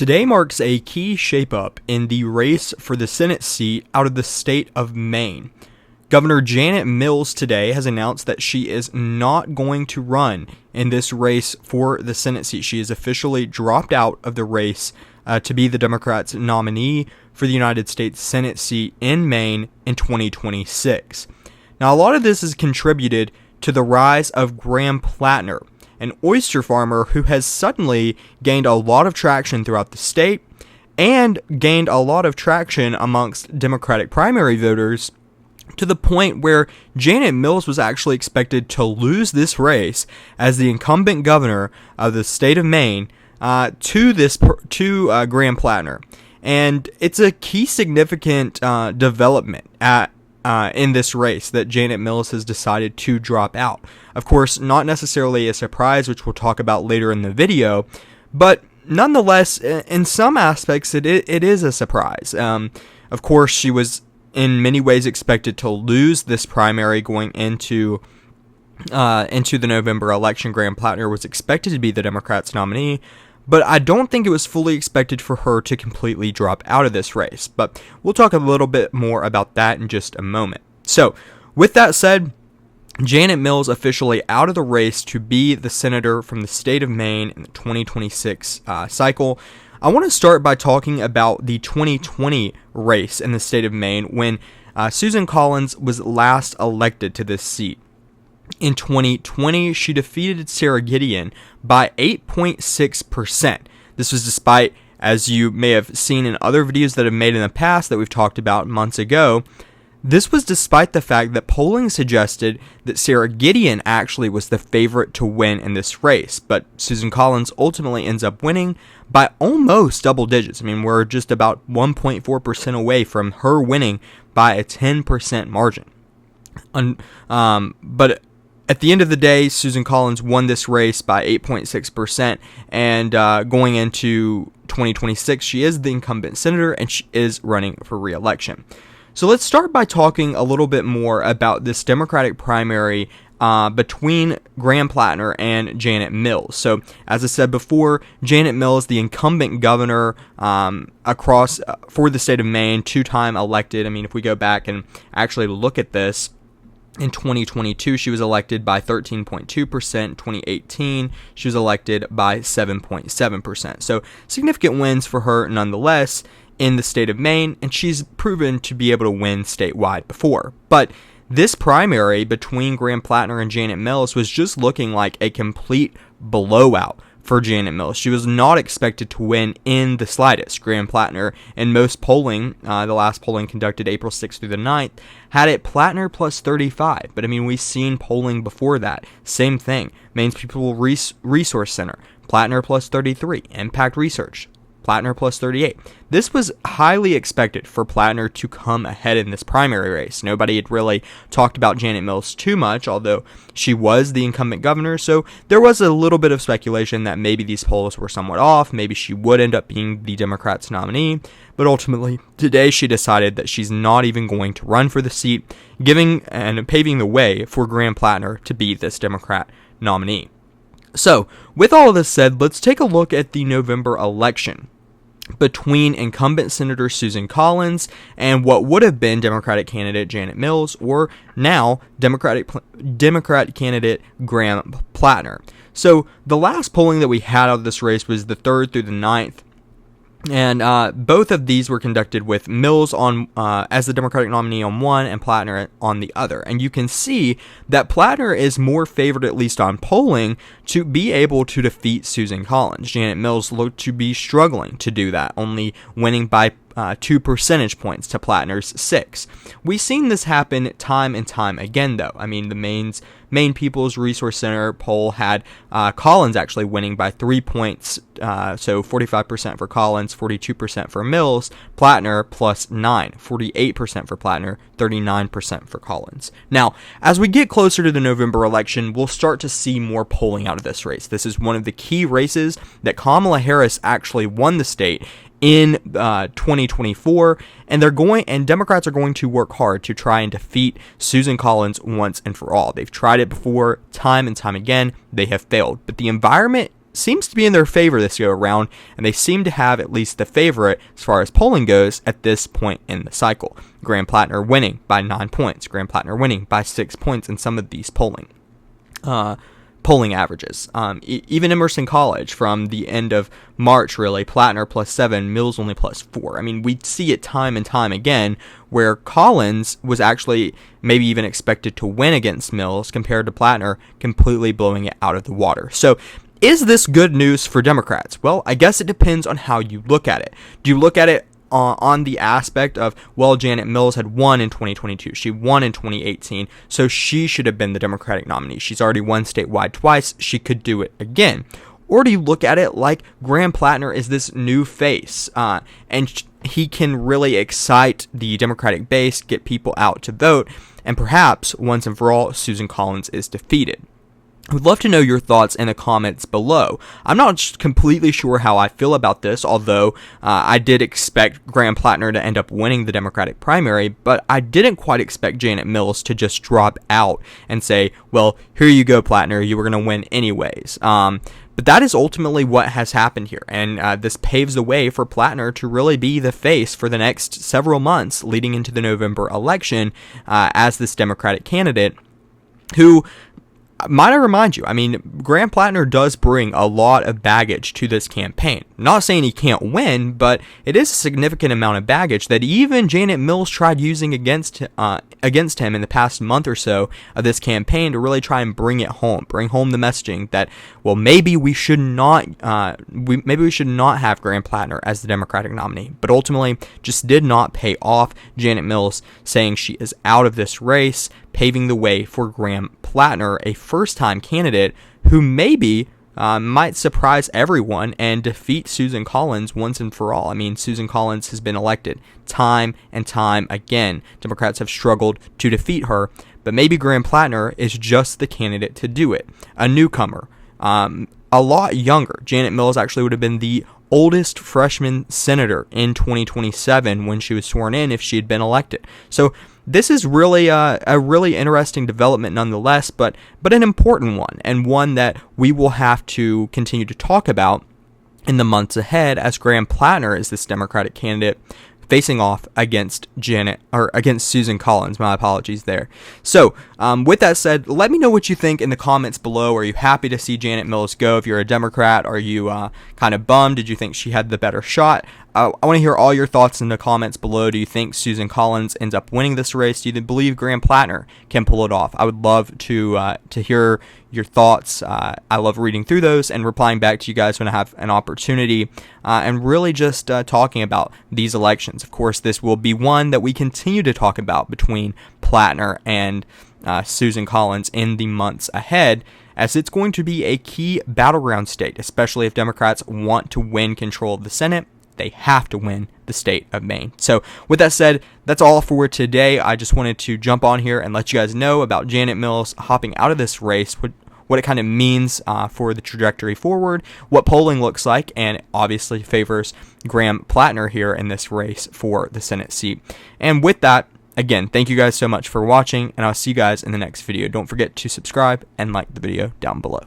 Today marks a key shape-up in the race for the Senate seat out of the state of Maine. Governor Janet Mills today has announced that she is not going to run in this race for the Senate seat. She has officially dropped out of the race to be the Democrats' nominee for the United States Senate seat in Maine in 2026. Now, a lot of this has contributed to the rise of Graham Plattner, an oyster farmer who has suddenly gained a lot of traction throughout the state and gained a lot of traction amongst Democratic primary voters, to the point where Janet Mills was actually expected to lose this race as the incumbent governor of the state of Maine to Graham Plattner. And it's a key significant development in this race that Janet Mills has decided to drop out. Of course, not necessarily a surprise, which we'll talk about later in the video, but nonetheless, in some aspects, it is a surprise. Of course, she was in many ways expected to lose this primary going into the November election. Graham Plattner was expected to be the Democrats' nominee, but I don't think it was fully expected for her to completely drop out of this race. But we'll talk a little bit more about that in just a moment. So, with that said, Janet Mills officially out of the race to be the senator from the state of Maine in the 2026 cycle. I want to start by talking about the 2020 race in the state of Maine when Susan Collins was last elected to this seat. In 2020, she defeated Sarah Gideon by 8.6%. This was despite, as you may have seen in other videos that I've made in the past that we've talked about months ago, this was despite the fact that polling suggested that Sarah Gideon actually was the favorite to win in this race. But Susan Collins ultimately ends up winning by almost double digits. I mean, we're just about 1.4% away from her winning by a 10% margin. But at the end of the day, Susan Collins won this race by 8.6%, and going into 2026, she is the incumbent senator, and she is running for re-election. So let's start by talking a little bit more about this Democratic primary between Graham Plattner and Janet Mills. So, as I said before, Janet Mills, the incumbent governor for the state of Maine, two-time elected. I mean, if we go back and actually look at this, in 2022, she was elected by 13.2%. 2018, she was elected by 7.7%. So, significant wins for her nonetheless in the state of Maine, and she's proven to be able to win statewide before. But this primary between Graham Plattner and Janet Mills was just looking like a complete blowout for Janet Mills. She was not expected to win in the slightest. Graham Plattner, in most polling, the last polling conducted April 6th through the 9th, had it Plattner plus 35. But I mean, we've seen polling before that. Same thing. Maine's People Resource Center, Plattner plus 33. Impact Research, Plattner plus 38. This was highly expected for Plattner to come ahead in this primary race. Nobody had really talked about Janet Mills too much, although she was the incumbent governor, so there was a little bit of speculation that maybe these polls were somewhat off, maybe she would end up being the Democrats' nominee, but ultimately, today she decided that she's not even going to run for the seat, giving and paving the way for Graham Plattner to be this Democrat nominee. So, with all of this said, let's take a look at the November election between incumbent Senator Susan Collins and what would have been Democratic candidate Janet Mills, or now Democrat candidate Graham Plattner. So, the last polling that we had out of this race was the 3rd through the 9th. And both of these were conducted with Mills on as the Democratic nominee on one and Plattner on the other. And you can see that Plattner is more favored, at least on polling, to be able to defeat Susan Collins. Janet Mills looked to be struggling to do that, only winning by 2 percentage points to Plattner's 6. We've seen this happen time and time again, though. I mean, the Maine People's Resource Center poll had Collins actually winning by 3 points, so 45% for Collins, 42% for Mills, Plattner plus 9, 48% for Plattner, 39% for Collins. Now, as we get closer to the November election, we'll start to see more polling out of this race. This is one of the key races that Kamala Harris actually won the state in 2024, and Democrats are going to work hard to try and defeat Susan Collins once and for all. They've tried it before, time and time again. They have failed, but the environment seems to be in their favor this go around, and they seem to have at least the favorite as far as polling goes at this point in the cycle. Graham Plattner winning by 9 points. Graham Plattner winning by 6 points in some of these polling averages. Even Emerson College from the end of March, really, Plattner +7, Mills only +4. I mean, we see it time and time again where Collins was actually maybe even expected to win against Mills compared to Plattner completely blowing it out of the water. So is this good news for Democrats? Well, I guess it depends on how you look at it. Do you look at it on the aspect of, well, Janet Mills had won in 2022. She won in 2018, so she should have been the Democratic nominee. She's already won statewide twice. She could do it again. Or do you look at it like Graham Plattner is this new face, and he can really excite the Democratic base, get people out to vote, and perhaps, once and for all, Susan Collins is defeated? I would love to know your thoughts in the comments below. I'm not completely sure how I feel about this, although I did expect Graham Plattner to end up winning the Democratic primary, but I didn't quite expect Janet Mills to just drop out and say, well, here you go, Plattner, you were going to win anyways. But that is ultimately what has happened here, and this paves the way for Plattner to really be the face for the next several months leading into the November election as this Democratic candidate who, might I remind you, I mean, Graham Plattner does bring a lot of baggage to this campaign. Not saying he can't win, but it is a significant amount of baggage that even Janet Mills tried using against him in the past month or so of this campaign to really try and bring home the messaging that, well, maybe we should not have Graham Plattner as the Democratic nominee. But ultimately, just did not pay off. Janet Mills saying she is out of this race, paving the way for Graham Plattner, a first-time candidate who maybe might surprise everyone and defeat Susan Collins once and for all. I mean, Susan Collins has been elected time and time again. Democrats have struggled to defeat her, but maybe Graham Plattner is just the candidate to do it. A newcomer, a lot younger. Janet Mills actually would have been the oldest freshman senator in 2027 when she was sworn in if she had been elected. So this is really a really interesting development nonetheless, but an important one, and one that we will have to continue to talk about in the months ahead as Graham Plattner is this Democratic candidate facing off against Susan Collins. My apologies there. So, with that said, let me know what you think in the comments below. Are you happy to see Janet Mills go? If you're a Democrat, are you kind of bummed? Did you think she had the better shot? I want to hear all your thoughts in the comments below. Do you think Susan Collins ends up winning this race? Do you believe Graham Plattner can pull it off? I would love to hear your thoughts. I love reading through those and replying back to you guys when I have an opportunity, and really just talking about these elections. Of course, this will be one that we continue to talk about between Plattner and Susan Collins in the months ahead, as it's going to be a key battleground state, especially if Democrats want to win control of the Senate. They have to win the state of Maine. So with that said, that's all for today. I just wanted to jump on here and let you guys know about Janet Mills hopping out of this race, what it kind of means for the trajectory forward, what polling looks like, and obviously favors Graham Plattner here in this race for the Senate seat. And with that, again, thank you guys so much for watching, and I'll see you guys in the next video. Don't forget to subscribe and like the video down below.